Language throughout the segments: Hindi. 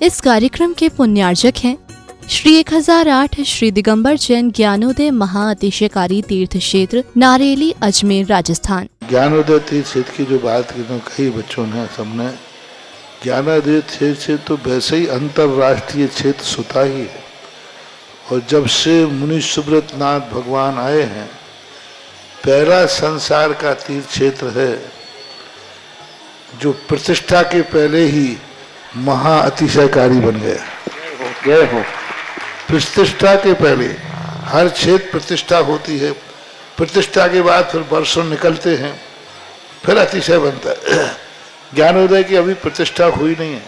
इस कार्यक्रम के पुण्यार्जक हैं श्री 1008 श्री दिगंबर जैन ज्ञानोदय महाअतिशयकारी तीर्थ क्षेत्र नारेली अजमेर राजस्थान। ज्ञानोदय तीर्थ क्षेत्र की जो बात की कई बच्चों ने सबने, ज्ञानोदय क्षेत्र से तो वैसे ही अंतर्राष्ट्रीय क्षेत्र सुता ही है। और जब से मुनि सुब्रत नाथ भगवान आए हैं, पहला संसार का तीर्थ क्षेत्र है जो प्रतिष्ठा के पहले ही महाअतिशयकारी बन गया। जय हो। प्रतिष्ठा के पहले हर क्षेत्र प्रतिष्ठा होती है, प्रतिष्ठा के बाद फिर वर्षों निकलते हैं, फिर अतिशय बनता है। ज्ञानोदय की अभी प्रतिष्ठा हुई नहीं है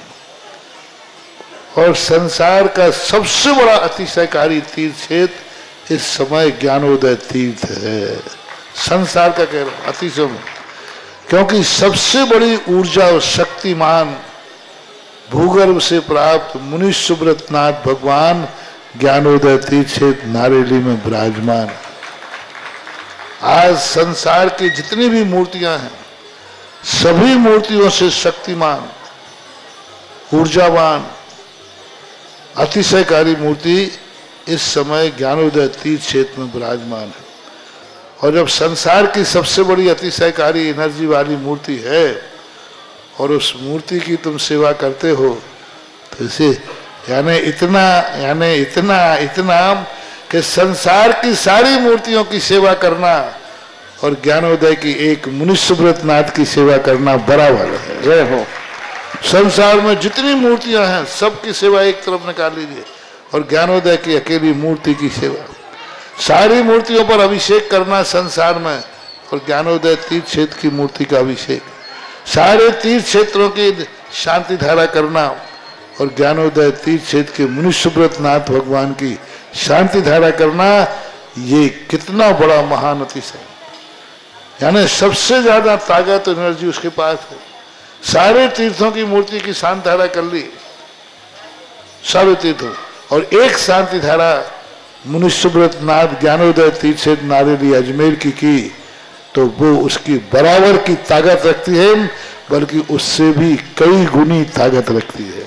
और संसार का सबसे बड़ा अतिशयकारी तीर्थ क्षेत्र इस समय ज्ञानोदय तीर्थ है। संसार का कह रहा हूं अतिशय में, क्योंकि सबसे बड़ी ऊर्जा और शक्तिमान भूगर्भ से प्राप्त मुनि सुब्रत नाथ भगवान ज्ञानोदय तीर्थ क्षेत्र नारेली में विराजमान। आज संसार की जितनी भी मूर्तियां हैं, सभी मूर्तियों से शक्तिमान, ऊर्जावान, अतिशयकारी मूर्ति इस समय ज्ञानोदय तीर्थ क्षेत्र में विराजमान है। और जब संसार की सबसे बड़ी अतिशयकारी एनर्जी वाली मूर्ति है और उस मूर्ति की तुम सेवा करते हो, तो इसे यानी इतना कि संसार की सारी मूर्तियों की सेवा करना और ज्ञानोदय की एक मुनि सुब्रत नाथ की सेवा करना बराबर है। जय हो। संसार में जितनी मूर्तियां हैं सबकी सेवा एक तरफ निकाल लीजिए और ज्ञानोदय की अकेली मूर्ति की सेवा। सारी मूर्तियों पर अभिषेक करना संसार में और ज्ञानोदय तीर्थ क्षेत्र की मूर्ति का अभिषेक। सारे तीर्थ क्षेत्रों की शांति धारा करना और ज्ञानोदय तीर्थ क्षेत्र के मुनि सुब्रत नाथ भगवान की शांति धारा करना, ये कितना बड़ा महान अतिशय। यानी सबसे ज्यादा ताकत एनर्जी उसके पास है। सारे तीर्थों की मूर्ति की शांति धारा कर ली, सारे तीर्थों, और एक शांति धारा मुनि सुब्रत नाथ ज्ञानोदय तीर्थ क्षेत्र नारेली अजमेर की तो वो उसकी बराबर की ताकत रखती है, बल्कि उससे भी कई गुनी ताकत रखती है।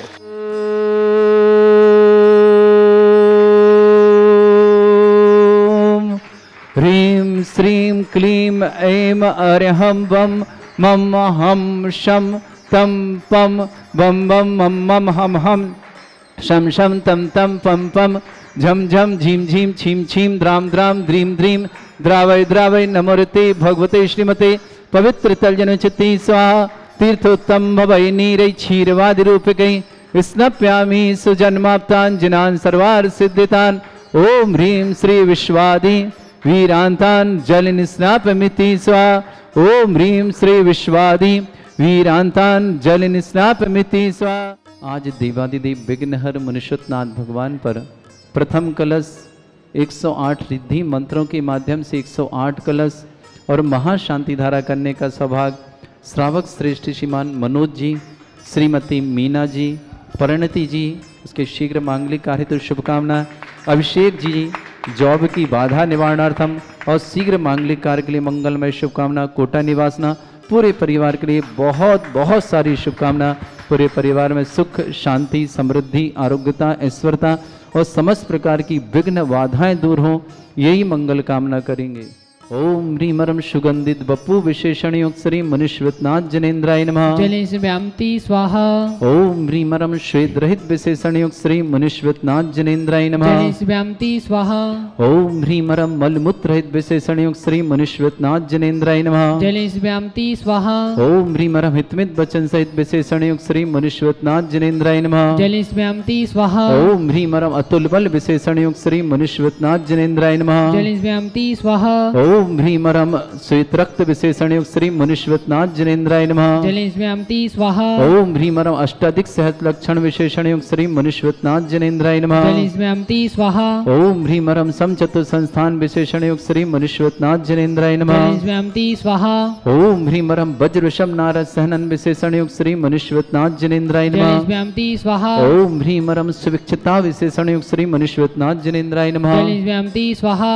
ह्रीं श्रीं क्लीं ऐं अर्हं वं मम हम शम तम पम बम बम मम मम हम हम शम शम तम तम पम पम झम झम झीम झीम छीम छीम द्राम द्राम द्रीम द्रीम द्रावय द्रावय नमोरते भगवते श्रीमते पवित्र तलजन चित्ती स्वाहा तीर्थोत्तम भवै नीरै क्षीरवादि रूपकै स्नप्यामि सुजन्माप्तान् जिनान् सर्वार्थ सिद्धितान्। ओम ह्रीं श्री विश्वादि वीरांतान् जल निस्नापमिति स्वाहा। ओम ह्रीं श्री विश्वादि वीरांतान् जल निस्नापमिति स्वाहा। आज देवादिदेव विघ्नहर मुनिषुत नाथ भगवान पर प्रथम कलश 108 रिद्धि मंत्रों के माध्यम से 108 कलश और महाशांति धारा करने का सौभाग्य श्रावक श्रेष्ठ श्रीमान मनोज जी, श्रीमती मीना जी, परिणति जी, उसके शीघ्र मांगलिक कार्य हेतु शुभकामना, अभिषेक जी जॉब की बाधा निवारणार्थम और शीघ्र मांगलिक कार्य के लिए मंगलमय शुभकामना, कोटा निवासना पूरे परिवार के लिए बहुत बहुत सारी शुभकामना। पूरे परिवार में सुख शांति समृद्धि आरोग्यता ऐश्वर्यता और समस्त प्रकार की विघ्न बाधाएं दूर हों, यही मंगल कामना करेंगे। ओम ह्रीमरम सुगंधित बपू विशेषण युक्त श्री मुनिश्वतनाथ जनेन्द्राय नमः। जलेशव्याम्ति स्वाहा। ओम ह्रीमरम श्वेत रहित विशेषण युक्त श्री मुनिश्वतनाथ जनेन्द्राय नमः। जलेशव्याम्ति स्वाहा। ओम ह्रीमरम मलमूत्र रहित विशेषण युक्त श्री मुनिश्वतनाथ जनेन्द्राय नमः। जलेशव्याम्ति स्वाहा। ओम ह्रीमरम हितमित वचन सहित विशेषण युक्त श्री मुनिश्वतनाथ जनेन्द्राय नमः। जलेशव्याम्ति स्वाहा। ओम ह्रीमरम अतुल बल विशेषण युक्त श्री मुनिश्वतनाथ जनेन्द्राय नमः। जलेशव्याम्ति स्वाहा। ओम ह्रीमरम श्वेत रक्त विशेषण युक्त श्री मुनिश्वतनाथ जनेन्द्राय नमः। जलेशव्याम्ति स्वाहा। ओम ह्रीमरम अष्टाधिक सहत लक्षण विशेषण युक्त श्री मुनिश्वतनाथ जनेन्द्राय नमः। जलेशव्याम्ति स्वाहा। ओम ह्रीमरम समचतुर संस्थान विशेषण युक्त श्री मुनिश्वतनाथ जनेन्द्राय नमः। जलेशव्याम्ति स्वाहा। ओम ह्रीमरम वज्र विषम नारद सहनन विशेषण युक्त श्री मुनिश्वतनाथ जनेन्द्राय नमः। जलेशव्याम्ति स्वाहा। ओम ह्रीमरम सुविक्षता विशेषण युक्त श्री मुनिश्वतनाथ जनेन्द्राय नमः। जलेशव्याम्ति स्वाहा।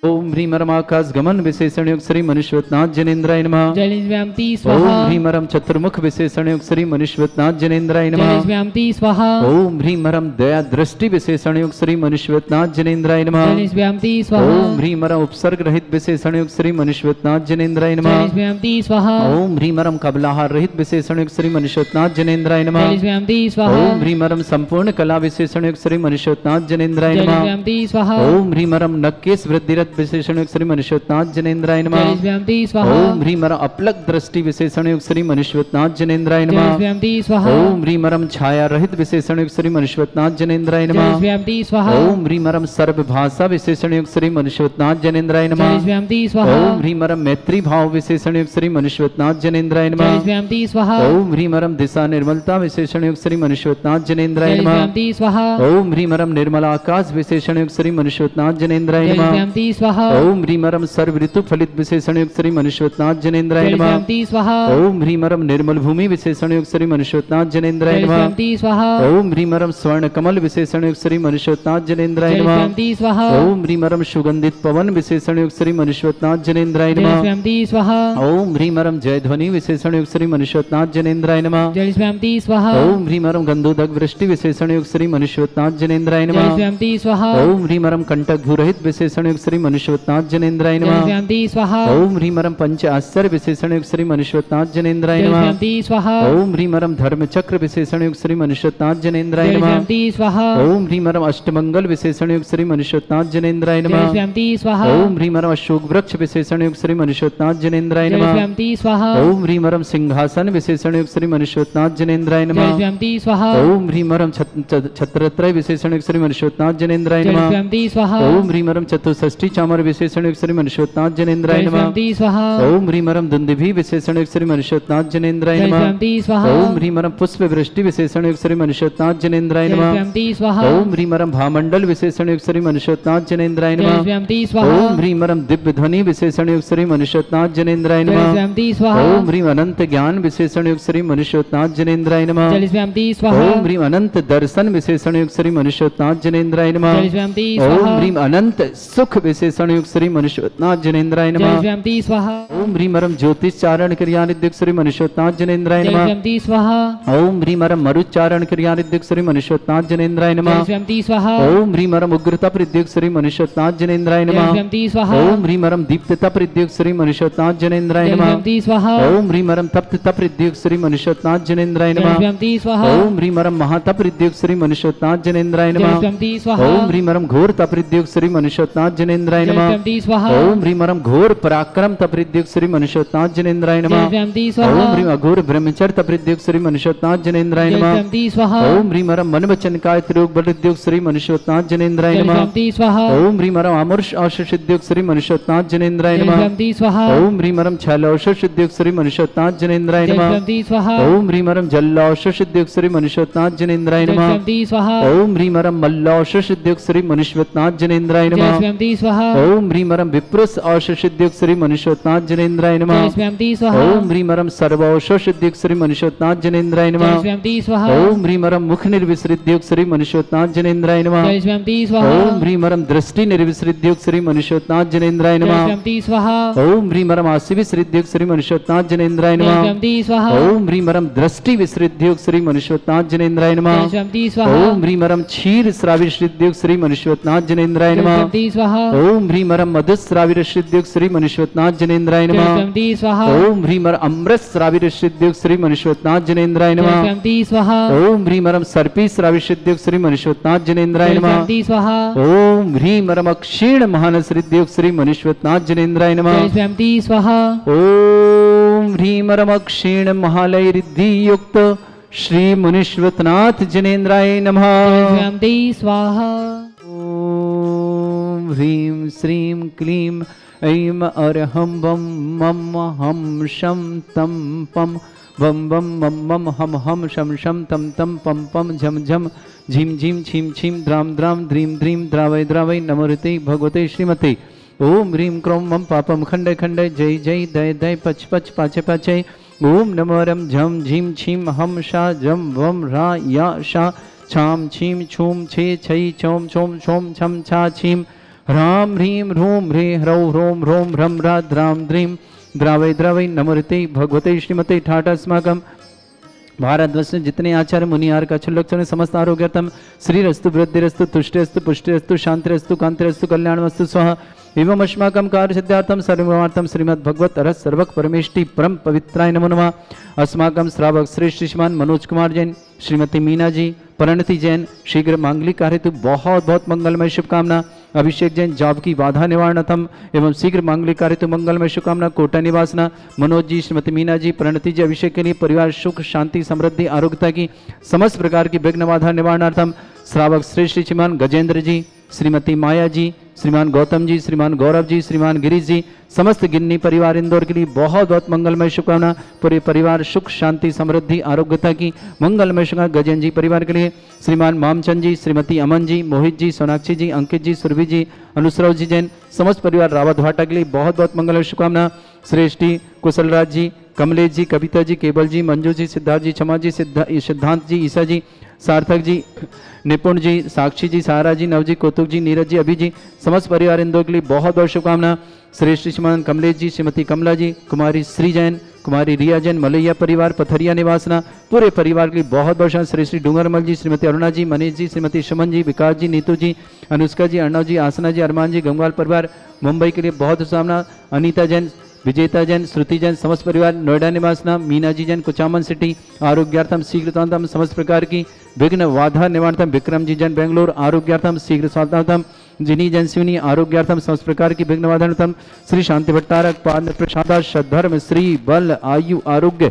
ओम ह्रीं मरम आकाश गमन विशेषण युक्त श्री मनुष्यवतनाथ जनेन्द्राय नमः। जलिस्व्याम्ति ओम स्वाहा। ह्रीं मरम चतुर्मुख विशेषण युक्त श्री मनुष्यवतनाथ जनेन्द्राय नमः। जलिस्व्याम्ति स्वाहा। ओम ह्रीं मरम दया दृष्टि विशेषण युक्त श्री मनुष्यवतनाथ जनेन्द्राय नमः। जलिस्व्याम्ति स्वाहा। ओम ह्रीं मरम उपसर्ग रहित विशेषण युक्त श्री मनुष्यवतनाथ जनेन्द्राय नमः। जलिस्व्याम्ति स्वाहा। ओम ह्रीं मरम कबलाहार रहित विशेषण युक्त श्री मनुष्यवतनाथ जनेन्द्राय नमः। जलिस्व्याम्ति स्वाहा। ओम ह्रीं मरम संपूर्ण कला विशेषण युक्त श्री मनुष्यवतनाथ जनेन्द्राय नमः। जलिस्व्याम्ति स्वाहा। ओम ह्रीं मरम नक्केश वृद्धिरत विशेषण युक्त श्री मनुष्यवतनाथ जनेन्द्राय नमः। जलिस्व्याम्ति स्वाहा। ओम ह्रीं मरम अपलक दृष्टि विशेषण युक्त श्री मनुष्यवतनाथ जनेन्द्राय नमः। जलिस्व्याम्ति स्वाहा। ओम ह्रीं मरम छाया रहित विशेषण युक्त श्री मनुष्यवतनाथ जनेन्द्राय नमः। जलिस्व्याम्ति स्वाहा। ओम ह्रीं मरम सर्व भाषा विशेषण युक्त श्री मनुष्यवतनाथ जनेन्द्राय नमः। जलिस्व्याम्ति स्वाहा। ओम ह्रीं मरम मैत्री भाव विशेषण युक्त श्री मनुष्यवतनाथ जनेन्द्राय नमः। जलिस्व्याम्ति स्वाहा। ओम ह्रीं मरम दिशा निर्मलता विशेषण युक्त श्री मनुष्यवतनाथ जनेन्द्राय नमः। जलिस्व्याम्ति स्वाहा। ओम ह्रीं मरम निर्मल आकाश विशेषण युक्त श्री मनुष्यवतनाथ जनेन्द्राय नमः। जलिस्व्याम्ति स्वाहा। ओम ह्रीं मरम सर्व ऋतु फलित विशेषण युक्त श्री मनुष्यवतनाथ जनेन्द्राय नमः। जलिस्व्याम्ति स्वाहा। ओम ह्रीं मरम निर्मल भूमि विशेषण युक्त श्री मनुष्यवतनाथ जनेन्द्राय नमः। जलिस्व्याम्ति स्वाहा। ओम ह्रीं मरम स्वर्ण कमल विशेषण युक्त श्री मनुष्यवतनाथ जनेन्द्राय नमः। जलिस्व्याम्ति स्वाहा। ओम ह्रीं मरम सुगंधित पवन विशेषण युक्त श्री मनुष्यवतनाथ जनेन्द्राय नमः। जलिस्व्याम्ति स्वाहा। ओम ह्रीं मरम जय ध्वनि विशेषण युक्त श्री मनुष्यवतनाथ जनेन्द्राय नमः। जलिस्व्याम्ति स्वाहा। ओम ह्रीं मरम गंधोदक वृष्टि विशेषण युक्त श्री मनुष्यवतनाथ जनेन्द्राय नमः। जलिस्व्याम्ति स्वाहा। ओम ह्रीं मरम कंटक भूरहित विशेषण युक्त श्री मनुष्यवतनाथ जनेन्द्राय नमः। जलिस्व्याम्ति स्वाहा। ओम ह्रीं मरम पंच आश्चर्य विशेषण युक्त श्री मनुष्यवतनाथ जनेन्द्राय नमः। जलिस्व्याम्ति स्वाहा। ओम ह्रीं मरम धर्म चक्र विशेषण युक्त श्री मनुष्यवतनाथ जनेन्द्राय नमः। जलिस्व्याम्ति स्वाहा। ओम ह्रीं मरम अष्टमंगल विशेषण युक्त श्री मनुष्यवतनाथ जनेन्द्राय नमः। जलिस्व्याम्ति स्वाहा। ओम ह्रीं मरम अशोक वृक्ष विशेषण युक्त श्री मनुष्यवतनाथ जनेन्द्राय नमः। जलिस्व्याम्ति स्वाहा। ओम ह्रीं मरम सिंहासन विशेषण युक्त श्री मनुष्यवतनाथ जनेन्द्राय नमः। जलिस्व्याम्ति स्वाहा। ओम ह्रीं मरम छत्रत्रय विशेषण युक्त श्री मनुष्यवतनाथ जनेन्द्राय नमः। जलिस्व्याम्ति स्वाहा। ओम ह्रीं मरम चतुष्षष्ठी चामर विशेषण युक्त श्री मनुष्यवतनाथ जनेन्द्राय नमः। जलिस्व्याम्ति स्वाहा। ओम ह्रीं मरम दुंदुभि विशेषण युक्त श्री मनुष्यवतनाथ जनेन्द्राय नमः। जलिस्व्याम्ति स्वाहा। ओम ह्रीं मरम पुष्प वृष्टि विशेषण युक्त श्री मनुष्यवतनाथ जनेन्द्राय नमः। जलिस्व्याम्ति स्वाहा। ओम ह्रीं मरम भामंडल विशेषण युक्त श्री मनुष्यवतनाथ जनेन्द्राय नमः। जलिस्व्याम्ति स्वाहा। ओम ह्रीं मरम दिव्य ध्वनि विशेषण युक्त श्री मनुष्यवतनाथ जनेन्द्राय नमः। जलिस्व्याम्ति स्वाहा। ओम ह्रीं अनंत ज्ञान विशेषण युक्त श्री मनुष्यवतनाथ जनेन्द्राय नमः। जलिस्व्याम्ति स्वाहा। ओम ह्रीं अनंत दर्शन विशेषण युक्त श्री मनुष्यवतनाथ जनेन्द्राय नमः। जलिस्व्याम्ति ओम स्वाहा। ह्रीं अनंत सुख विशेषण युक्त श्री मनुष्यवतनाथ जनेन्द्राय नमः। जलिस्व्याम्ति स्वाहा। ओम ह्रीं मरम ज्योतिष चारण क्रियानिद्युक्त श्री मनुष्यवतनाथ जनेन्द्राय नमः। जलिस्व्याम्ति स्वाहा। ओम ह्रीं मरम मरुच्चारण क्रियानिद्युक्त श्री मनुष्यवतनाथ जनेन्द्राय नमः। जलिस्व्याम्ति स्वाहा। ओम ह्रीं मरम उग्रता प्रद्युक्त श्री मनुष्यवतनाथ जनेन्द्राय नमः। जलिस्व्याम्ति स्वाहा। ओम ह्रीं मरम दीप्तता प्रद्युक्त श्री मनुष्यवतनाथ जनेन्द्राय नमः। जलिस्व्याम्ति स्वाहा। ओम ह्रीं मरम तप्तता प्रद्युक्त श्री मनुष्यवतनाथ जनेन्द्राय नमः। जलिस्व्याम्ति स्वाहा। ओम ह्रीं मरम महातप प्रद्युक्त श्री मनुष्यवतनाथ जनेन्द्राय नमः। जलिस्व्याम्ति स्वाहा। ओम ह्रीं मरम घोर तप्रद्युक्त श्री मनुष्यवतनाथ जनेन्द्राय नमः। जलिस्व्याम्ति स्वाहा। ओम ह्रीं मरम घोर पराक्रम तप्रद्युक्त श्री मनुष्यवतनाथ जनेन्द्राय नमः। जलिस्व्याम्ति स्वाहा। ओम ह्रीं अघोर ब्रह्मचर्य तप्रद्युक्त श्री मनुष्यवतनाथ जनेन्द्राय नमः। जलिस्व्याम्ति स्वाहा। ओम ह्रीं मरम मन वचन काय त्रियोग बलद्युक्त श्री मनुष्यवतनाथ जनेन्द्राय नमः। जलिस्व्याम्ति स्वाहा। ओम ह्रीं मरम अमृष औषधिद्युक्त श्री मनुष्यवतनाथ जनेन्द्राय नमः। जलिस्व्याम्ति स्वाहा। ओम ह्रीं मरम छल औषधिद्युक्त श्री मनुष्यवतनाथ जनेन्द्राय नमः। जलिस्व्याम्ति स्वाहा। ओम ह्रीं मरम जल औषधिद्युक्त श्री मनुष्यवतनाथ जनेन्द्राय नमः। जलिस्व्याम्ति स्वाहा। ओम ह्रीं मरम मल्ल औषधिद्युक्त श्री मनुष्यवतनाथ जनेन्द्राय नमः। जलिस्व्याम्ति स्वाहा। ओम ह्रीं मरम विप्रुष औषधिद्युक्त श्री मनुष्यवतनाथ जनेन्द्राय नमः। जलिस्व्याम्ति स्वाहा। ओम ह्रीं मरम सर्व औषधिद्युक्त श्री मनुष्यवतनाथ जनेन्द्राय नमः। जलिस्व्याम्ति स्वाहा। ओम ह्रीं मरम मुख निर्विसृद्युक्त श्री मनुष्यवतनाथ जनेन्द्राय नमः। जलिस्व्याम्ति स्वाहा। ओम ह्रीं मरम दृष्टि निर्विसृद्युक्त श्री मनुष्यवतनाथ जनेन्द्राय नमः। जलिस्व्याम्ति स्वाहा। ओम ह्रीं मरम आसि विसृद्युक्त श्री मनुष्यवतनाथ जनेन्द्राय नमः। जलिस्व्याम्ति स्वाहा। ओम ह्रीं मरम दृष्टि विसृद्युक्त श्री मनुष्यवतनाथ जनेन्द्राय नमः। जलिस्व्याम्ति स्वाहा। ओम ह्रीं मरम क्षीर श्राविश्रुद्युक्त श्री मनुष्यवतनाथ जनेन्द्राय नमः। जलिस्व्याम्ति स्वाहा। ओम ह्रीं मरम मधुश्राविश्रुद्युक्त श्री मनुष्यवतनाथ जनेन्द्राय नमः। जलिस्व्याम्ति स्वाहा। ओम ह्रीं मरम अमृत श्राविश्रुद्युक्त श्री मनुष्यवतनाथ जनेन्द्राय नमः। जलिस्व्याम्ति स्वाहा। ओम ह्रीं मरम सर्पी श्राविश्रुद्युक्त श्री मनुष्यवतनाथ जनेन्द्राय नमः। जलिस्व्याम्ति स्वाहा। ओम ह्रीं मरम क्षीण महानसृद्युक्त श्री मनुष्यवतनाथ जनेन्द्राय नमः। जलिस्व्याम्ति स्वाहा। ओम ह्रीं मरम क्षीण महालय रिद्धि युक्त श्री मनुष्यवतनाथ जनेन्द्राय नमः। जलिस्व्याम्ति स्वाहा। ओम ह्रीं श्रीं क्लीं ऐं अरहं बम मम हम शम तम पम बम बम मम मम हम शम शम तम तम पम पम झम झम झीम झीम छीम छीम द्राम द्राम ध्रीम ध्रीम द्रावय द्रावय नमोते भगवते श्रीमते। ओम ह्रीं क्रों मम पापम खंडय खंडय जय जय दय दय पच पच पाचे पाचे। ओम नमो रम झम झीम छीम हम शा जम वम रा या शा छाम छीम छूम छे छई छोम छोम छोम छम छा छीम ह्रां ह्रीं ह्रूं ह्रीं ह्रौं ह्रों ह्रों ह्रं ह्रां द्रीं द्रावै द्रावै नमोते भगवते श्रीमते ठाट अस्माकं भारतवर्ष में जितने आचार्य मुनियार का लक्षण समस्त आरोग्यतम श्रीरस्तु वृद्धिरस्तु तुष्टिरस्तु पुष्टिरस्तु शांतिरस्तु कांतिरस्तु कल्याणमस्तु स्वाहा एवं अस्माकं कार्य सिद्धार्थम सर्वमार्थम श्रीमद् भगवत अरस सर्वक परमेष्टि परम पवित्राय नमो नमः। अस्माकं श्रावक श्रेष्ठ श्रीमान मनोज कुमार जैन, श्रीमती मीना जी, परिणति जैन शीघ्र मांगलिक कार्य हेतु बहुत बहुत मंगलमय शुभकामना। अभिषेक जैन जॉब की बाधा निवारणतम एवं शीघ्र मांगलिक कार्य हेतु मंगलमय शुभकामना। कोटा निवासना मनोज जी, श्रीमती मीना जी, परिणति जी अभिषेक के लिए परिवार सुख शांति समृद्धि आरोग्यता की समस्त प्रकार की विघ्न बाधा निवारणार्थम। श्रावक श्रेष्ठ श्रीमान गजेंद्र जी, श्रीमती माया जी, श्रीमान गौतम जी, श्रीमान गौरव जी, श्रीमान गिरीश जी, समस्त गिन्नी परिवार इंदौर के लिए बहुत बहुत मंगलमय शुभकामना। पूरे परिवार सुख शांति समृद्धि आरोग्यता की मंगलमय शुभकामना। गजेंद्र जी परिवार के लिए श्रीमान मामचंद जी, श्रीमती अमन जी, मोहित जी, सोनाक्षी जी, अंकित जी, सुरभि जी, अनुसराव जी जैन, समस्त परिवार रावत भाटा के लिए बहुत बहुत मंगलमय शुभकामना। श्रेष्ठी कुशलराज जी, कमलेश जी, कविता जी, केवल जी, मंजू जी, सिद्धार्थ जी, क्षमा जी, सिद्धांत जी, ईसा जी, सार्थक जी, निपुण जी, साक्षी जी, सहारा जी, नव जी, कौतुक जी, नीरज जी, अभी जी, समस्त परिवार इंदौर के लिए बहुत बहुत शुभकामना। श्रेष्ठ श्रीमान कमलेश जी, श्रीमती कमला जी, कुमारी श्री जैन, कुमारी रिया जैन, मलैया परिवार पथरिया निवासना पूरे परिवार के लिए बहुत बहुत श्री श्री डूंगरमल जी, श्रीमती अरुणा जी, मनीष जी, श्रीमती सुमन जी, विकास जी, नीतू जी, अनुष्का जी, अर्णव जी, आसना जी, अरमान जी, गंगवाल परिवार मुंबई के लिए बहुत शुभकामना। अनीता जैन, विजेता जैन, श्रुति जैन, समस्त परिवार नोएडा निवासना। मीना जी जैन, कुचामन सिटी आरोग्यार्थम शीघ्रतांतम समस्त प्रकार की विघ्न बाधा निवारणार्थम। विक्रम जी जैन, बेंगलोर आरोग्यार्थम शीघ्र स्वास्थ्यार्थम। जिनी जैन, सिवनी आरोग्यार्थम समस्त प्रकार की विघ्न बाधार्थम। श्री शांति भट्टारक पाद प्रसादा सद्धर्म श्री बल आयु आरोग्य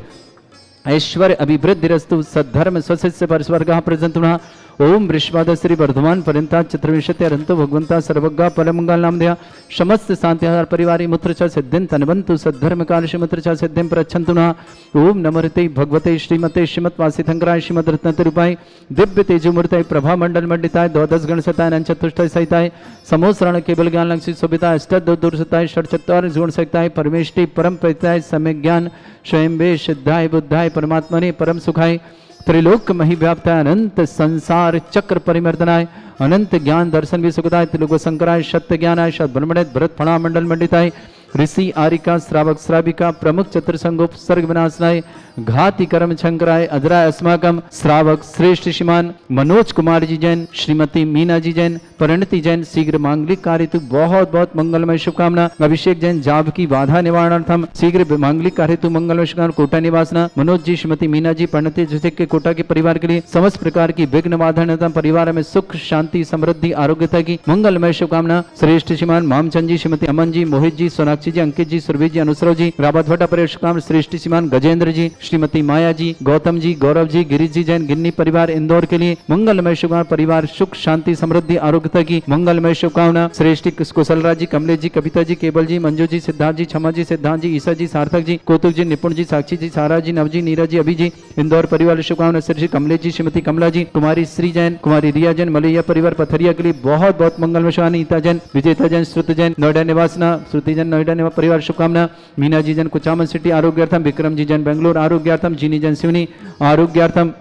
ऐश्वर्य अभिवृद्धिरस्तु सद्धर्म स्वशिष्य परस्वर्गः प्रजंतुनः। ओम वृषभाद श्री वर्धमान पर्यंता चतुर्विंशति अरंतो भगवंता सर्वज्ञ परमंगल नामधेय समस्त शांतिहार परिवारी मुत्रचा सिद्धिं तनवंतु सद्धर्म काल श्रीमत्रचा सिद्धिं प्रच्छन्तु नः। ओम नमोते भगवते श्रीमते श्रीमद्वासितंकराय श्रीमद रत्नतिरूपाय दिव्य तेजोमूर्तये प्रभा मंडल मंडिताय द्वादश गण सताय अनंतुष्टाय सहिताय समोसरण केवल ज्ञान लक्षी शोभिताय अष्टदुर्सताय षट्चत्वार गुण सहिताय परमेष्टि परम परिताय सम्य ज्ञान स्वयं वे सिद्धाय बुद्धाय परमात्मने परम सुखाय त्रिलोक मही व्याप्ताय अनंत संसार चक्र परिमर्दनाय अनंत ज्ञान दर्शन भी सुखदाय त्रिलोक शंकराय सत्य ज्ञानाय सद ब्रह्मणे भरत फणा मंडल मंडिताय ऋषि आरिका श्रावक श्राविका प्रमुख चतुर्संगोप सर्ग विनाशनाय घाति कर्म शंकराय अजराय अस्माकम। श्रावक श्रेष्ठ श्रीमान मनोज कुमार जी जैन, श्रीमती मीना जी जैन, परिणति जैन शीघ्र मांगलिक कार्य हेतु बहुत बहुत मंगलमय शुभकामना। अभिषेक जैन जाब की बाधा निवारणार्थम शीघ्र मांगलिक कार्य हेतु मंगलमय शुभकामना। कोटा निवासना मनोज जी, श्रीमती मीना जी, परिणति जी के कोटा के परिवार के लिए समस्त प्रकार की विघ्न बाधा निवारण परिवार में सुख शांति समृद्धि आरोग्यता की मंगलमय शुभकामना। श्रेष्ठ श्रीमान मामचंद जी, श्रीमती अमन जी, मोहित जी, सोनाक्षी जी, अंकित जी, सुरभि जी, अनुसराव जी, रावत भट्टा परिवार शुभकामना। श्रेष्ठ श्रीमान गजेंद्र जी, श्रीमती माया जी, गौतम जी, गौरव जी, गिरीश जी जैन, गिन्नी परिवार इंदौर के लिए मंगलमय शुभकामना। परिवार सुख शांति समृद्धि आरोग्यता की मंगलमय शुभकामना। श्रेष्ठ कुशलराज जी, कमलेश जी, कविता जी, केवल जी, मंजू जी, सिद्धार्थ जी, क्षमा जी, सिद्धांत जी, ईसा जी, सार्थक जी, कौतुक जी, निपुण जी, साक्षी जी, सारा जी, नव जी, नीरज जी, अभी जी, इंदौर परिवार शुभकामना। श्री कमलेश जी, श्रीमती कमला जी, कुमारी श्री जैन, कुमारी रिया जैन, मलैया परिवार पथरिया के लिए बहुत बहुत मंगलमय शुभकामना। नीता जैन, विजेता जैन, श्रुत जैन, नोएडा निवासना, श्रुति जैन, नोएडा निवास परिवार शुभकामना। मीना जी जैन, कुचामन सिटी आरोग्यार्थम। विक्रम जी जैन, बेंगलोर आरोग्यार्थम। जिनी जैन, सिवनी आरोग्यार्थम।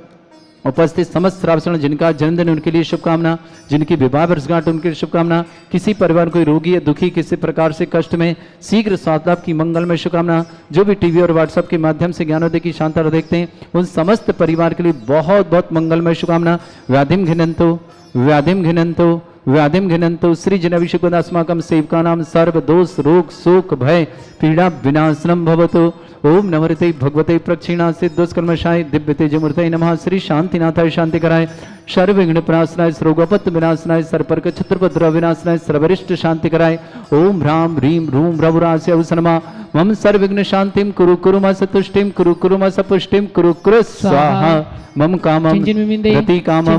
उपस्थित समस्त श्रावण जिनका जन्मदिन उनके लिए शुभकामना, जिनकी विवाह वर्षगांठ उनके लिए शुभकामना। किसी परिवार कोई रोगी या दुखी किसी प्रकार से कष्ट में शीघ्र स्वास्थ्य लाभ की मंगलमय शुभकामना। जो भी टीवी और व्हाट्सएप के माध्यम से ज्ञानोदय की शांता देखते हैं उन समस्त परिवार के लिए बहुत बहुत मंगलमय शुभकामना। व्याधिम घिनंतो व्याधिम घिनंतो व्याधिम घिनंतो श्री जनविशुकदास्माकम सेवकानां सर्व दोष रोग शोक भय पीड़ा विनाशनम भवतु। ओम नमोते भगवते प्रक्षिणा से दुष्कर्मशाय दिव्य तेजमूर्तये नमः। श्री शांतिनाथाय शांति कराय सर्वविघ्न प्रणाशनाय सर्वोपत्त विनाशनाय सर्पर्क छत्रपद्र विनाशनाय सर्वरिष्ट शांति कराय। ओम ह्रां ह्रीं ह्रूं ह्रवरास्य अवसनमा मम सर्वविघ्न शांतिम कुरु कुरु मा सतुष्टिम कुरु कुरु मा सपुष्टिम कुरु कुरु स्वाहा। मम कामम रति कामम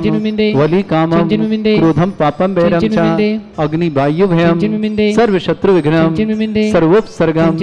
वली कामम क्रोधम पापम भैरम च अग्नि वायु भयम सर्व शत्रु विघ्नम सर्वोपसर्गम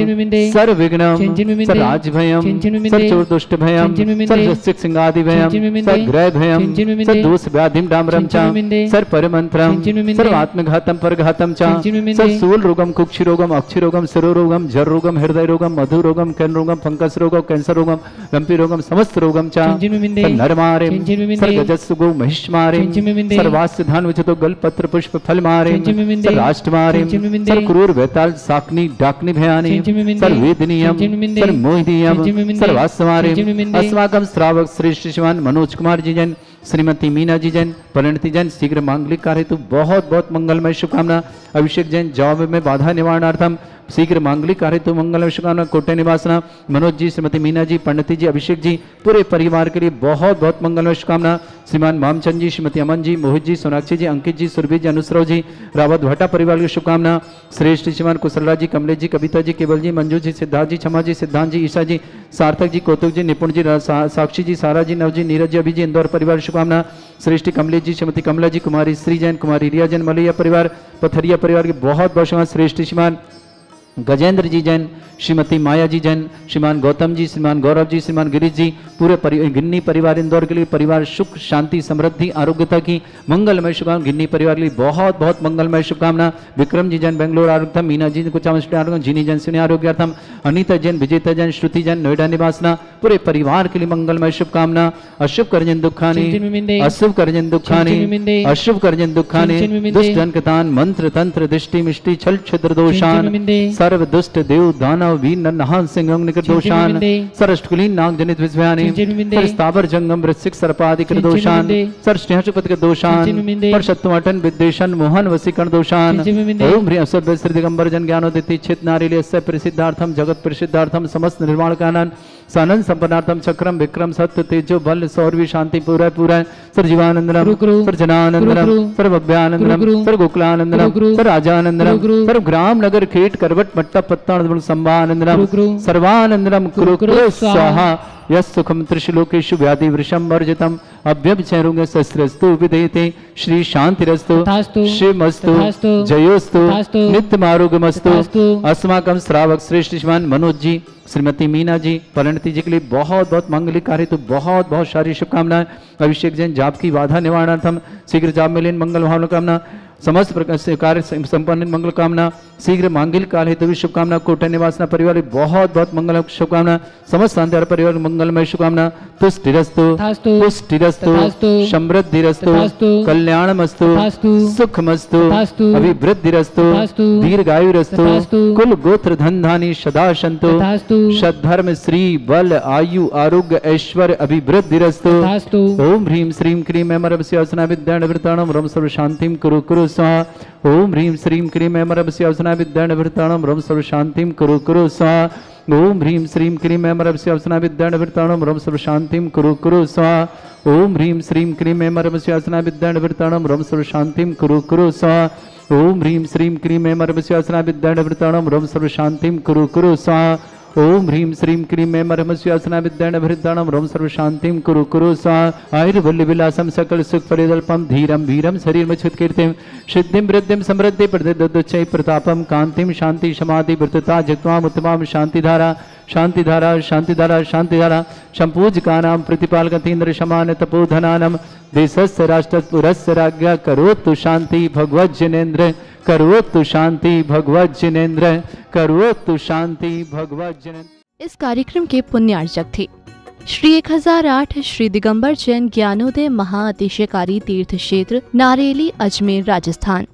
सर्व विघ्नम सर राज भयम सर चोर दुष्ट भयम सर रसिक सिंगादि भयम सर ग्रह भयम सर दोष व्याधिम डामरम च सर परमंत्रम सर्व आत्मघातम परघातम च सर सूल रोगम कुक्षि रोगम अक्षि रोगम सिरो रोगम जर रोगम हृदय रोगम मधु रोगम कैन रोगम फंगस रोगम कैंसर रोगम रंपी रोगम समस्त रोगम च चिंचिन्विन्दे नरमारे चिंचिन्विन्दे सर्गजस्सु गो महिष्मारे चिंचिन्विन्दे सर्वास्य धान विचतो गल पत्र पुष्प फल मारे चिंचिन्विन्दे सर्राष्ट्रमारे चिंचिन्विन्दे सर्क्रूर वेताल साकनी डाकनी भयानी चिंचिन्विन्दे सर्वेदनीयम चिंचिन्विन्दे सर्वमोहिनीयम चिंचिन्विन्दे सर्वास्मारे चिंचिन्विन्दे अस्माकं श्रावक श्रेष्ठ शिवान मनोज कुमार जी जन श्रीमती मीना जी जैन परिणति जैन शीघ्र मांगलिक कार्य हेतु बहुत बहुत मंगलमय शुभकामना। अभिषेक जैन जॉब में बाधा निवारणार्थम शीघ्र मांगलिक कार्य हेतु मंगलमय शुभकामना। कोटे निवासना मनोज जी श्रीमती मीना जी पंडित जी अभिषेक जी पूरे परिवार के लिए बहुत बहुत मंगलमय शुभकामना। श्रीमान मामचंद जी श्रीमती अमन जी मोहित जी सोनाक्षी जी अंकित जी सुरभि जी अनुसराव जी रावत भट्टा परिवार की शुभकामना। श्रेष्ठ श्रीमान कुशलराज जी कमलेश जी कविता जी केवल जी मंजू जी सिद्धार्थ जी क्षमा जी सिद्धांत जी ईशा जी सार्थक जी कौतुक जी निपुण जी साक्षी जी सारा जी नव जी नीरज जी अभी जी इंदौर परिवार शुभकामना। श्रेष्ठ कमलेश जी श्रीमती कमला जी कुमारी श्री जैन कुमारी रिया जैन मलैया परिवार पथरिया परिवार के बहुत बहुत शुभकामना। श्रेष्ठ श्रीमान गजेंद्र जी जैन श्रीमती माया जी जैन श्रीमान गौतम जी श्रीमान गौरव जी श्रीमान गिरीश जी पूरे गिन्नी परिवार इंदौर के लिए परिवार सुख शांति समृद्धि आरोग्यता की मंगलमय शुभकामना। गिन्नी परिवार के लिए बहुत बहुत मंगलमय शुभकामना। विक्रम जी जैन बेंगलोर आरोग्यम मीना जी कुछ जिनी जैन सिने आरोग्यार्थम अनिता जैन विजेता जैन श्रुति जैन नोएडा निवासना पूरे परिवार के लिए मंगलमय शुभकामना। अशुभ करजन दुखानी अशुभ करजन दुखानी अशुभ करजन दुखानी दुष्ट जनकतान मंत्र तंत्र दृष्टि मिष्टि छल छिद्र दोषान सर्व दुष्ट देव दानव वीर नहान सिंह निकट दोषान सरष्टकुलीन नाग जनित विषयानि सरस्तावर जंगम वृश्चिक सर्पादिक दोषान सरष्टहशुपत के दोषान परशत्वटन विद्वेषण मोहन वसीकरण दोषान ओम ह्रीं असुर श्री दिगंबर जन ज्ञानोदिति चित नारील्यस्य प्रसिद्धार्थम जगत प्रसिद्धार्थम समस्त निर्माण कानन सानंद संपन्नार्थम चक्रम विक्रम सत्य तेजो बल सौरवी शांति पूरा पूरा सर जीवानंदनम सर जनानंदनम सर भव्यानंदनम सर गोकुलानंदनम सर राजानंदनम सर ग्राम नगर खेट करवट मट्टा पत्ता संभानंदनम सर्वानंदनम कुरु कुरु स्वाहा यस सुखम त्रिशलोकेषु व्याधि वृषम वर्जितम अभ्यभिचैरुंग शस्त्रस्तु विदेते श्री शांतिरस्तु शिवमस्तु जयोस्तु नित्यमारोग्यमस्तु। अस्माकं श्रावक श्रेष्ठ श्रीमान मनोज जी श्रीमती मीना जी परिणति जी के लिए बहुत बहुत मंगलिक कार्य तो बहुत बहुत सारी शुभकामनाएं। अभिषेक जैन जाप की बाधा निवारणार्थम शीघ्र जाप मिलेन मंगल भावना कामना। समस्त प्रकार से कार्य संपन्न मंगल कामना। शीघ्र मांगलिक काल हेतु भी शुभकामना। कोटा निवासना परिवार बहुत बहुत मंगल शुभकामना। समस्त शांति परिवार मंगलमय शुभकामना। तुष्टिरस्तु पुष्टिरस्तु समृद्धिरस्तु कल्याणमस्तु सुखमस्तु अभिवृद्धिरस्तु दीर्घायुरस्तु कुल गोत्र धन धानी सदा सन्तु सद्धर्म श्री बल आयु आरोग्य ऐश्वर्य अभिवृद्धिरस्तु। ओम ह्रीं श्रीं क्रीं ऐमरवस्यासना विद्याणवृताणं रम सर्व शांतिं कुरु कुरु स्वाहा। ओम ह्रीं श्रीं क्रीं ऐमरवस्यासना विद्याणवृताणं रम सर्व शांतिं कुरु कुरु स्वाहा। ओम ह्रीं श्रीं क्रीं ऐमरवस्यासना विद्याणवृताणं रम सर्व शांतिं कुरु कुरु स्वाहा। ओम ह्रीं श्रीं क्रीं ऐमरवस्यासना विद्याणवृताणं रम सर्व शांतिं कुरु कुरु स्वाहा। ओम ह्रीं श्रीं क्रीं ऐमरवस्यासना विद्याणवृताणं रम सर्व शांतिं कुरु कुरु स्वाहा। ओम ह्रीं श्रीं क्रीं ऐमरवस्यासना विद्याणवृताणं रम सर्व शांतिं कुरु कुरु स्वाहा। आयुर्बल्य विलासम सकल सुख फलितल्पम धीरम वीरम शरीर में छुत कीर्तिम सिद्धिं वृद्धिं समृद्धि प्रदुच्चै प्रतापम कांतिम शांति समाधि वृतता जित्वाम उत्तमाम शांतिधारा शांतिधारा शांतिधारा शांतिधारा संपूजकानां प्रतिपालकतीन्द्र समान तपोधनानम देशस्य राष्ट्रपुरस्य राज्ञा करोतु शांति भगवत जिनेन्द्र करोतु शांति भगवत जिनेन्द्र करोतु शांति भगवत जिनेन्द्र। इस कार्यक्रम के पुण्यार्चक थे श्री 1008 श्री दिगंबर जैन ज्ञानोदय महाअतिशयकारी तीर्थ क्षेत्र नारेली अजमेर राजस्थान।